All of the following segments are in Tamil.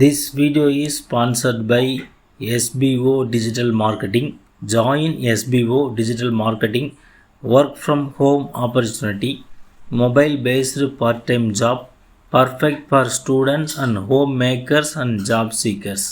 This video is sponsored by SBO Digital Marketing. Join SBO Digital Marketing work from home opportunity, mobile based part-time job, perfect for students and homemakers and job seekers.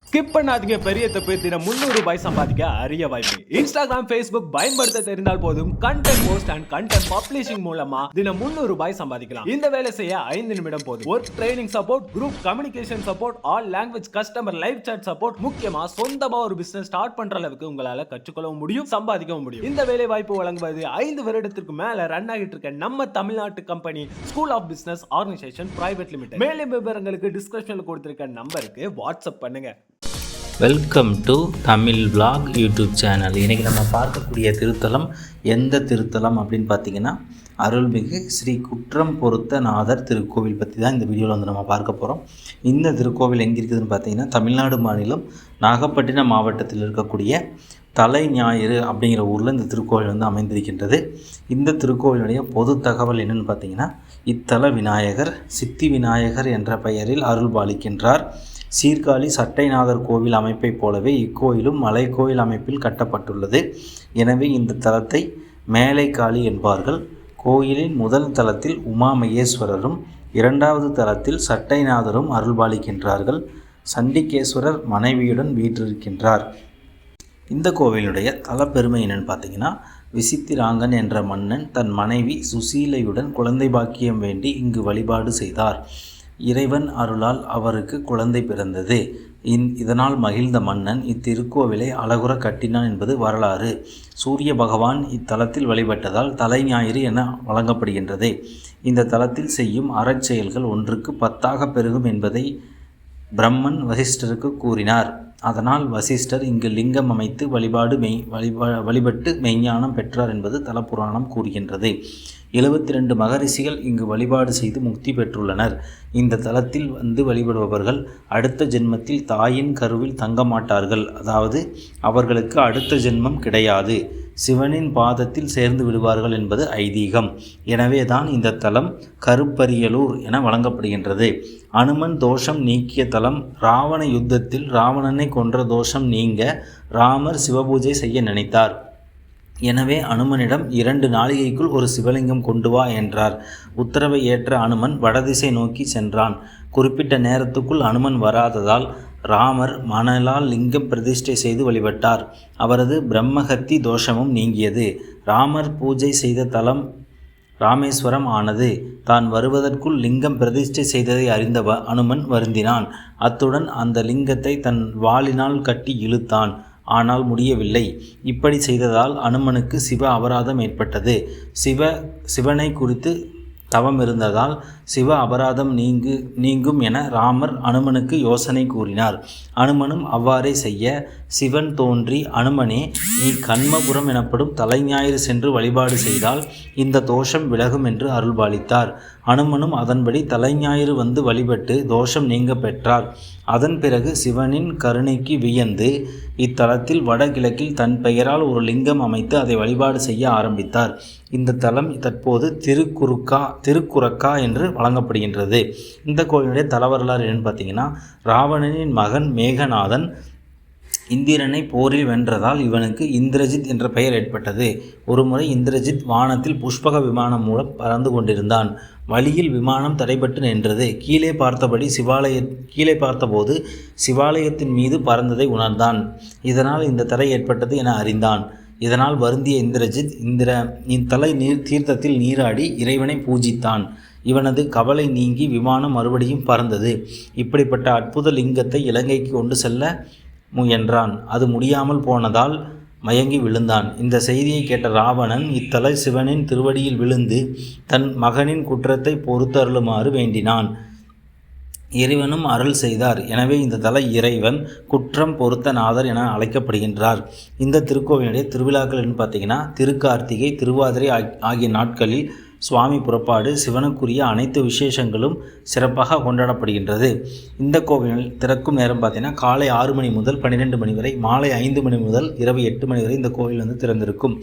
Skip பண்ணாதீங்க, பெரிய தப்பு. தினம் 300 ரூபாய் சம்பாதிக்க அரிய வாய்ப்பு. இன்ஸ்டாகிராம், ஃபேஸ்புக் பயன்படுத்த தெரிந்தால் போதும். Content post and content publishing மூலமா தினம் 300 ரூபாய் சம்பாதிக்கலாம். இந்த வேலை செய்ய 5 நிமிடம் போதும். Work training support, group communication support, all language customer live chat support, முக்கியமா சொந்தமா ஒரு பிசினஸ் ஸ்டார்ட் பண்ற அளவுக்கு உங்களால கற்றுக்கொள்ளவும் முடியும், சம்பாதிக்கவும் முடியும். இந்த வேலை வாய்ப்பு வழங்குவது 5 வருடத்திற்கு மேல ரன் ஆகிட்டு இருக்க நம்ம தமிழ்நாட்டு company school of business organisation private limited. மேலும் விவரங்களுக்கு டிஸ்கிரிப்ஷன்ல கொடுத்திருக்க நம்பருக்கு வாட்ஸ்அப் பண்ணுங்க. Welcome to Tamil vlog YouTube channel. இன்றைக்கி நம்ம பார்க்கக்கூடிய திருத்தலம் எந்த திருத்தலம் அப்படின்னு பார்த்தீங்கன்னா அருள்மிகு ஸ்ரீ குற்றம் பொறுத்த நாதர் திருக்கோவில் பற்றி தான் இந்த வீடியோவில் வந்து நம்ம பார்க்க போகிறோம். இந்த திருக்கோவில் எங்கே இருக்குதுன்னு பார்த்தீங்கன்னா தமிழ்நாடு மாநிலம் நாகப்பட்டினம் மாவட்டத்தில் இருக்கக்கூடிய தலை ஞாயிறு அப்படிங்கிற ஊரில் இந்த திருக்கோவில் வந்து அமைந்திருக்கின்றது. இந்த திருக்கோவிலுடைய பொது தகவல் என்னென்னு பார்த்தீங்கன்னா, இத்தல விநாயகர் சித்தி விநாயகர் என்ற பெயரில் அருள் பாலிக்கின்றார். சீர்காழி சட்டைநாதர் கோவில் அமைப்பைப் போலவே இக்கோயிலும் மலைக்கோயில் அமைப்பில் கட்டப்பட்டுள்ளது. எனவே இந்த தலத்தை மேலைக்காளி என்பார்கள். கோயிலின் முதல் தலத்தில் உமா மகேஸ்வரரும் இரண்டாவது தலத்தில் சட்டைநாதரும் அருள்பாலிக்கின்றார்கள். சண்டிகேஸ்வரர் மனைவியுடன் வீற்றிருக்கின்றார். இந்த கோவிலுடைய தலப்பெருமை என்னென்னு பார்த்தீங்கன்னா, விசித்திராங்கன் என்ற மன்னன் தன் மனைவி சுசீலையுடன் குழந்தை பாக்கியம் வேண்டி இங்கு வழிபாடு செய்தார். இறைவன் அருளால் அவருக்கு குழந்தை பிறந்தது. இதனால் மகிழ்ந்த மன்னன் இத்திருக்கோவிலை அழகுற கட்டினான் என்பது வரலாறு. சூரிய பகவான் இத்தலத்தில் வழிபட்டதால் தலை ஞாயிறு என வழங்கப்படுகின்றது. இந்த தலத்தில் செய்யும் அறச்செயல்கள் ஒன்றுக்கு 10 பெருகும் என்பதை பிரம்மன் வசிஷ்டருக்கு கூறினார். அதனால் வசிஷ்டர் இங்கு லிங்கம் அமைத்து வழிபட்டு மெய்ஞானம் பெற்றார் என்பது தலப்புராணம் கூறுகின்றது. 72 மகரிஷிகள் இங்கு வழிபாடு செய்து முக்தி பெற்றுள்ளனர். இந்த தலத்தில் வந்து வழிபடுபவர்கள் அடுத்த ஜென்மத்தில் தாயின் கருவில் தங்க மாட்டார்கள். அதாவது அவர்களுக்கு அடுத்த ஜென்மம் கிடையாது, சிவனின் பாதத்தில் சேர்ந்து விடுவார்கள் என்பது ஐதீகம். எனவே தான் இந்த தலம் கருப்பரியலூர் என வழங்கப்படுகின்றது. அனுமன் தோஷம் நீக்கிய தலம். ராவண யுத்தத்தில் ராவணனை கொன்ற தோஷம் நீங்க ராமர் சிவபூஜை செய்ய நினைத்தார். எனவே அனுமனிடம் 2 நாளிகைக்குள் ஒரு சிவலிங்கம் கொண்டு வா என்றார். உத்தரவை ஏற்ற அனுமன் வடதிசை நோக்கி சென்றான். குறிப்பிட்ட நேரத்துக்குள் அனுமன் வராததால் ராமர் மணலால் லிங்கம் பிரதிஷ்டை செய்து வழிபட்டார். அவரது பிரம்மஹத்தி தோஷமும் நீங்கியது. ராமர் பூஜை செய்த தலம் ராமேஸ்வரம் ஆனது. தான் வருவதற்குள் லிங்கம் பிரதிஷ்டை செய்ததை அறிந்த அனுமன் வருந்தினான். அத்துடன் அந்த லிங்கத்தை தன் வாளினால் கட்டி இழுத்தான். ஆனால் முடியவில்லை. இப்படி செய்ததால் அனுமனுக்கு சிவ அபராதம் ஏற்பட்டது. சிவனை குறித்து தவம் இருந்ததால் சிவ அபராதம் நீங்கும் என ராமர் அனுமனுக்கு யோசனை கூறினார். அனுமனும் அவ்வாறே செய்ய சிவன் தோன்றி, அனுமனே, நீ கண்மபுரம் எனப்படும் தலைஞாயிறு சென்று வழிபாடு செய்தால் இந்த தோஷம் விலகும் என்று அருள்பாலித்தார். அனுமனும் அதன்படி தலைஞாயிறு வந்து வழிபட்டு தோஷம் நீங்க பெற்றார். அதன் பிறகு சிவனின் கருணைக்கு வியந்து இத்தலத்தில் வடகிழக்கில் தன் பெயரால் ஒரு லிங்கம் அமைத்து அதை வழிபாடு செய்ய ஆரம்பித்தார். இந்த தலம் தற்போது திருக்குறக்கா என்று வழங்கப்படுகின்றது. இந்த கோயிலுடைய தலவரலாறு என்னன்னு பார்த்தீங்கன்னா, ராவணனின் மகன் மேகநாதன் இந்திரனை போரில் வென்றதால் இவனுக்கு இந்திரஜித் என்ற பெயர் ஏற்பட்டது. ஒருமுறை இந்திரஜித் வானத்தில் புஷ்பக விமானம் மூலம் பறந்து கொண்டிருந்தான். வழியில் விமானம் தடைபட்டு நின்றது. கீழே பார்த்தபோது சிவாலயத்தின் மீது பறந்ததை உணர்ந்தான். இதனால் இந்த தடை ஏற்பட்டது என அறிந்தான். இதனால் வருந்திய இந்திரஜித் தீர்த்தத்தில் நீராடி இறைவனை பூஜித்தான். இவனது கவலை நீங்கி விமானம் மறுபடியும் பறந்தது. இப்படிப்பட்ட அற்புத லிங்கத்தை இலங்கைக்கு கொண்டு செல்ல முயன்றான். அது முடியாமல் போனதால் மயங்கி விழுந்தான். இந்த செய்தியை கேட்ட ராவணன் இத்தல சிவனின் திருவடியில் விழுந்து தன் மகனின் குற்றத்தை பொறுத்தருளுமாறு வேண்டினான். இறைவனும் அருள் செய்தார். எனவே இந்த தல இறைவன் குற்றம் பொறுத்த நாதர் என அழைக்கப்படுகின்றார். இந்த திருக்கோவிலுடைய திருவிழாக்கள் என்று பார்த்தீங்கன்னா, திருக்கார்த்திகை, திருவாதிரை ஆகிய நாட்களில் சுவாமி புறப்பாடு, சிவனுக்குரிய அனைத்து விசேஷங்களும் சிறப்பாக கொண்டாடப்படுகின்றது. இந்த கோவில் திறக்கும் நேரம் பார்த்தீங்கன்னா காலை 6 மணி முதல் 12 மணி வரை, மாலை 5 மணி முதல் இரவு 8 மணி வரை இந்த கோவில் வந்து திறந்திருக்கும்.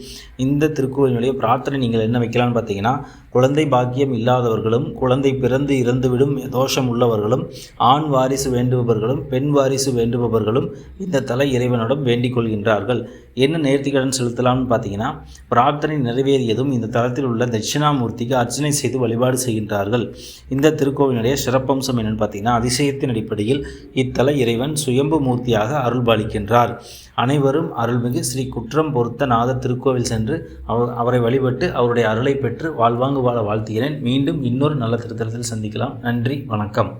இந்த திருக்கோவிலுடைய பிரார்த்தனை நீங்கள் என்ன வைக்கலான்னு பார்த்தீங்கன்னா, குழந்தை பாக்கியம் இல்லாதவர்களும், குழந்தை பிறந்து இறந்துவிடும் தோஷம் உள்ளவர்களும், ஆண் வாரிசு வேண்டுபவர்களும், பெண் வாரிசு வேண்டுபவர்களும் இந்த தல இறைவனிடம் வேண்டிக் கொள்கின்றார்கள். என்ன நேர்த்திக்கடன் செலுத்தலாம்னு பார்த்தீங்கன்னா, பிரார்த்தனை நிறைவேறியதும் இந்த தலத்தில் உள்ள தட்சிணாமூர்த்திக்கு அர்ச்சனை செய்து வழிபாடு செய்கின்றார்கள். இந்த திருக்கோவிலுடைய சிறப்பம்சம் என்னென்னு பார்த்தீங்கன்னா, அதிசயத்தின் அடிப்படையில் இத்தல இறைவன் சுயம்பு மூர்த்தியாக அருள்பாலிக்கின்றார். அனைவரும் அருள்மிகு ஸ்ரீ குற்றம் பொறுத்த நாதர் திருக்கோவில் சென்று அவரை வழிபட்டு அவருடைய அருளை பெற்று வாழ்வாங்கு வாழ வாழ்த்துகிறேன். மீண்டும் இன்னொரு நல்ல திருத்தலத்தில் சந்திக்கலாம். நன்றி, வணக்கம்.